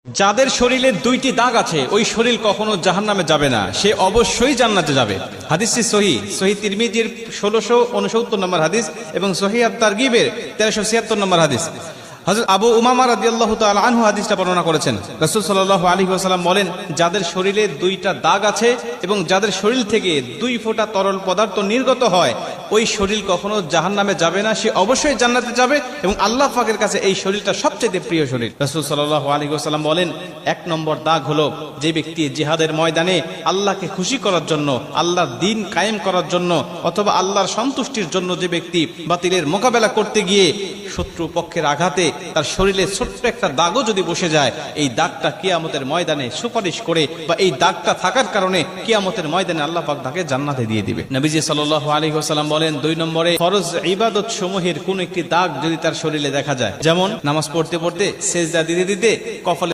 যাদের শরীরে দুইটি দাগ আছে ওই শরীর কখনো জাহান্নামে যাবে না, সে অবশ্যই জান্নাতে যাবে। হাদিসটি সহিহ তিরমিজির 1669 নম্বর হাদিস এবং সহিহ আত-তারগিবের 1376 নম্বর হাদিস। হযরত আবু উমামা রাদিয়াল্লাহু তাআলা আনহু হাদিসটা বর্ণনা করেছেন। রাসূল সাল্লাল্লাহু আলাইহি ওয়াসাল্লাম বলেন, যাদের শরীরে দুইটা দাগ আছে এবং যাদের শরীর থেকে 2 ফোঁটা তরল পদার্থ নির্গত হয় ওই শরীর কখনো জাহান্নামে যাবে না, সে অবশ্যই জান্নাতে যাবে এবং আল্লাহ পাকের কাছে এই শরীরটা সবচেয়ে প্রিয় শরীর। রাসূল সাল্লাল্লাহু আলাইহি ওয়াসাল্লাম বলেন, 1 নম্বর দাগ হলো যে ব্যক্তি জিহাদের ময়দানে আল্লাহকে খুশি করার জন্য, আল্লাহর দ্বীন কায়েম করার জন্য অথবা আল্লাহর সন্তুষ্টির জন্য যে ব্যক্তি বাতিলের মোকাবেলা করতে গিয়ে শত্রু পক্ষের আঘাতে তার শরীরে ছোট্ট একটা দাগও যদি বসে যায়, এই দাগটা কিয়ামতের ময়দানে সুপারিশ করে বা এই দাগটা থাকার কারণে কিয়ামতের ময়দানে আল্লাহ পাক তাকে জান্নাতে দিয়ে দিবে। নবীজি সাল্লাল্লাহু আলাইহি ওয়াসাল্লাম বলেন, 2 নম্বরে ফরজ ইবাদত সমূহের কোন একটি দাগ যদি তার শরীরে দেখা যায়, যেমন নামাজ পড়তে পড়তে সেজদা দিতে দিতে কপালে